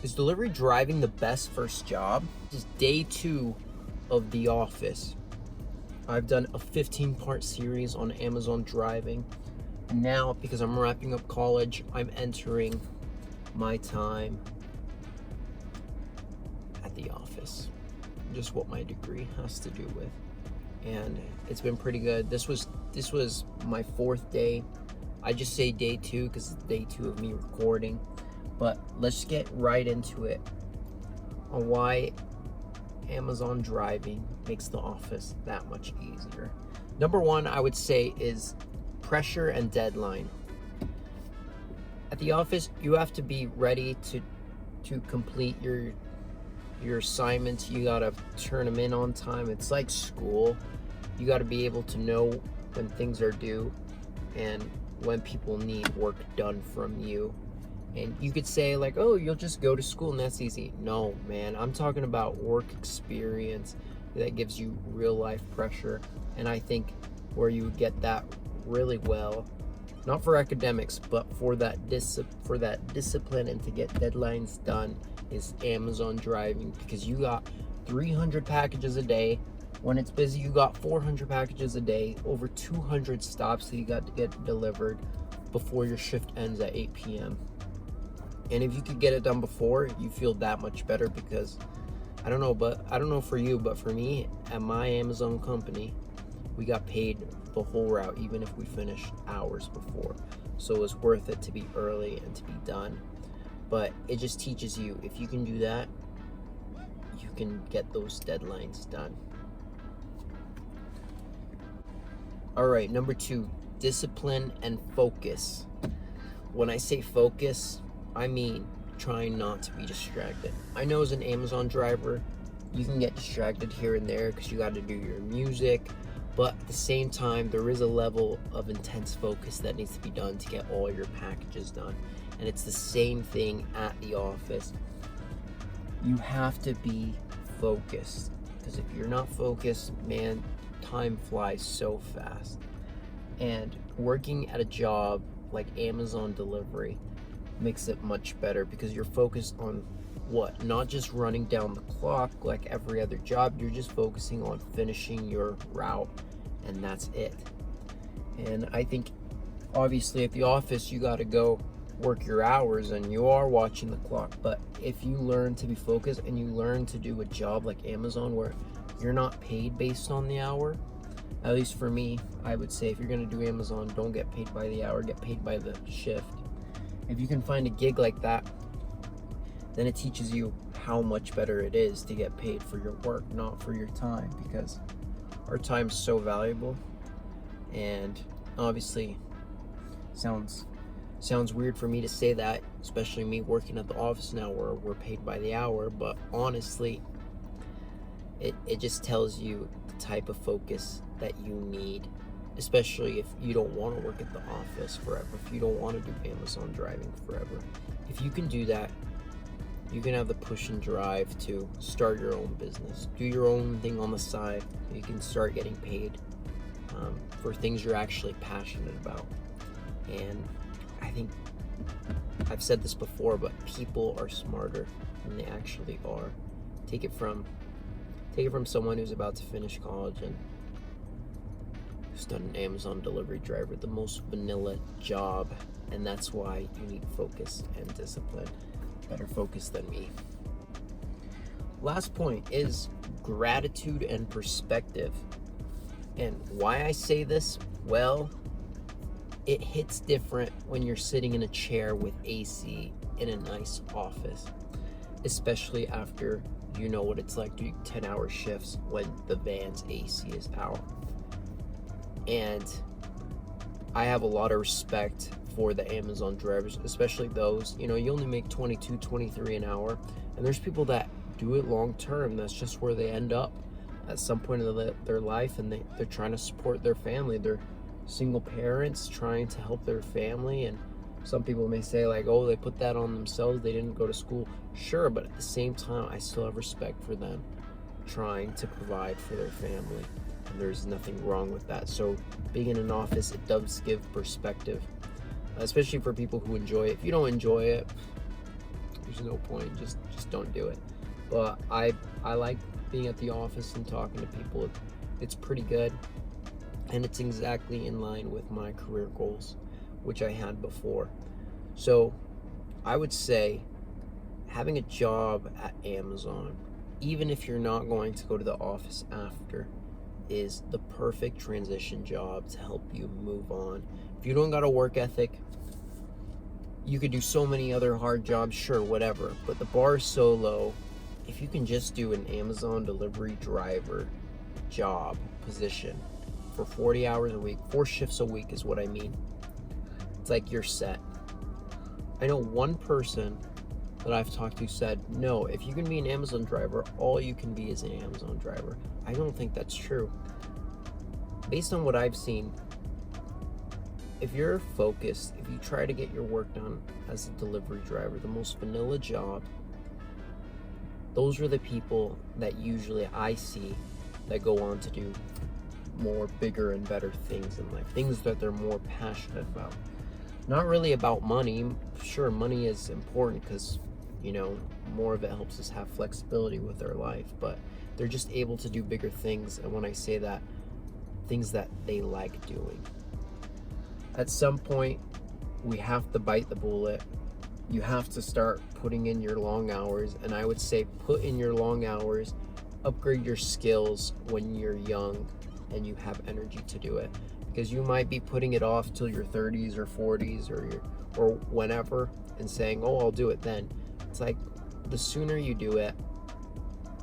Is delivery driving the best first job? This is day 2 of The Office. I've done a 15-part series on Amazon driving. Now, because I'm wrapping up college, I'm entering my time at The Office. Just what my degree has to do with. And it's been pretty good. This was my 4th day. I just say day 2 because it's day 2 of me recording. But let's get right into it on why Amazon driving makes The Office that much easier. Number 1, I would say, is pressure and deadline. At The Office, you have to be ready to complete your assignments. You gotta turn them in on time. It's like school. You gotta be able to know when things are due and when people need work done from you. And you could say like, oh, you'll just go to school and that's easy. No, man, I'm talking about work experience that gives you real life pressure. And I think where you get that really well, not for academics, but for that discipline and to get deadlines done, is Amazon driving, because you got 300 packages a day. When it's busy, you got 400 packages a day, over 200 stops that you got to get delivered before your shift ends at 8 p.m. And if you could get it done before, you feel that much better, because I don't know for you, but for me, at my Amazon company, we got paid the whole route, even if we finished hours before. So it was worth it to be early and to be done. But it just teaches you, if you can do that, you can get those deadlines done. All right, number 2, discipline and focus. When I say focus, I mean trying not to be distracted. I know as an Amazon driver, you can get distracted here and there because you got to do your music, but at the same time, there is a level of intense focus that needs to be done to get all your packages done. And it's the same thing at The Office. You have to be focused, because if you're not focused, man, time flies so fast. And working at a job like Amazon delivery makes it much better, because you're focused on what? Not just running down the clock like every other job. You're just focusing on finishing your route, and that's it. And I think obviously at The Office, you got to go work your hours and you are watching the clock. But if you learn to be focused and you learn to do a job like Amazon where you're not paid based on the hour, at least for me, I would say if you're going to do Amazon, don't get paid by the hour, get paid by the shift. If you can find a gig like that, then it teaches you how much better it is to get paid for your work, not for your time, because our time's so valuable. And obviously, sounds weird for me to say that, especially me working at The Office now where we're paid by the hour, but honestly, it just tells you the type of focus that you need, especially if you don't want to work at The Office forever, if you don't want to do Amazon driving forever. If you can do that, you can have the push and drive to start your own business, do your own thing on the side. You can start getting paid for things you're actually passionate about. And I think I've said this before, but people are smarter than they actually are. Take it from someone who's about to finish college and who's done an Amazon delivery driver, the most vanilla job, and that's why you need focus and discipline. Better focus than me. Last point is gratitude and perspective. And why I say this, well, it hits different when you're sitting in a chair with AC in a nice office, especially after you know what it's like doing 10-hour shifts when the van's AC is out. And I have a lot of respect for the Amazon drivers, especially those, you only make 22, 23 an hour. And there's people that do it long term. That's just where they end up at some point in their life, and they're trying to support their family. They're single parents trying to help their family. And some people may say like, oh, they put that on themselves, they didn't go to school. Sure, but at the same time, I still have respect for them trying to provide for their family. And there's nothing wrong with that. So being in an office, it does give perspective, especially for people who enjoy it. If you don't enjoy it, there's no point. Just don't do it. But I like being at the office and talking to people. It's pretty good, and it's exactly in line with my career goals, which I had before. So I would say having a job at Amazon, even if you're not going to go to the office after, is the perfect transition job to help you move on. If you don't got a work ethic, you could do so many other hard jobs, sure, whatever, but the bar is so low. If you can just do an Amazon delivery driver job position for 40 hours a week, 4 shifts a week is what I mean. It's like you're set. I know one person that I've talked to said, no, if you can be an Amazon driver, all you can be is an Amazon driver. I don't think that's true. Based on what I've seen, if you're focused, if you try to get your work done as a delivery driver, the most vanilla job, those are the people that usually I see that go on to do more bigger and better things in life, things that they're more passionate about. Not really about money. Sure, money is important because, you know, more of it helps us have flexibility with our life, but they're just able to do bigger things. And when I say that, things that they like doing. At some point, we have to bite the bullet. You have to start putting in your long hours, and I would say put in your long hours, upgrade your skills when you're young and you have energy to do it, because you might be putting it off till your 30s or 40s or whenever and saying, oh, I'll do it then. It's like the sooner you do it,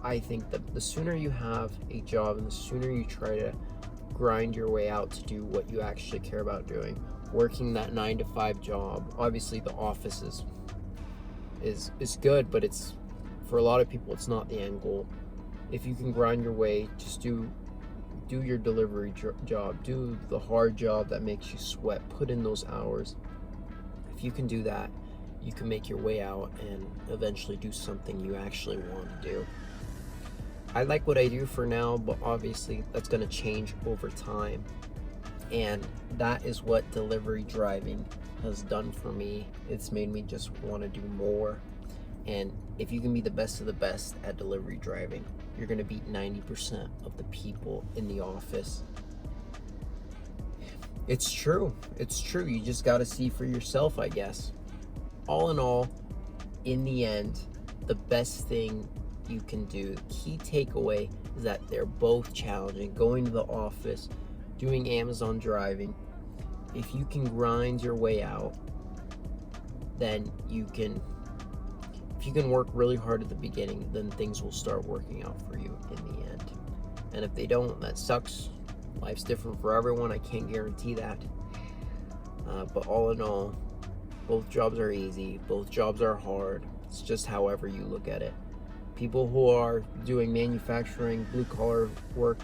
I think that the sooner you have a job and the sooner you try to grind your way out to do what you actually care about doing, working that 9-to-5 job. Obviously the office is good, but it's, for a lot of people, it's not the end goal. If you can grind your way, just do your delivery job, do the hard job that makes you sweat, put in those hours. If you can do that, you can make your way out and eventually do something you actually want to do. I like what I do for now, but obviously that's going to change over time. And that is what delivery driving has done for me. It's made me just want to do more. And if you can be the best of the best at delivery driving, you're going to beat 90% of the people in the office. It's true. It's true. You just got to see for yourself, I guess. All in all, in the end, the best thing you can do, the key takeaway, is that they're both challenging. Going to the office, doing Amazon driving, if you can grind your way out, then you can, if you can work really hard at the beginning, then things will start working out for you in the end. And if they don't, that sucks. Life's different for everyone. I can't guarantee that. But all in all, both jobs are easy. Both jobs are hard. It's just however you look at it. People who are doing manufacturing, blue-collar work,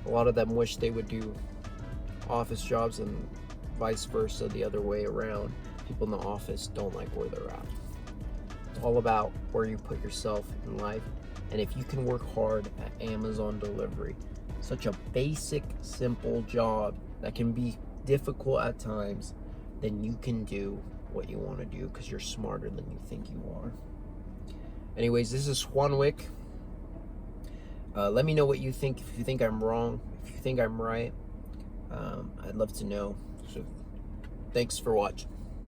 a lot of them wish they would do office jobs, and vice versa, the other way around. People in the office don't like where they're at. It's all about where you put yourself in life. And if you can work hard at Amazon delivery, such a basic, simple job that can be difficult at times, then you can do what you want to do because you're smarter than you think you are. Anyways, this is Juan Wick. Let me know what you think. If you think I'm wrong, if you think I'm right, I'd love to know. So thanks for watching.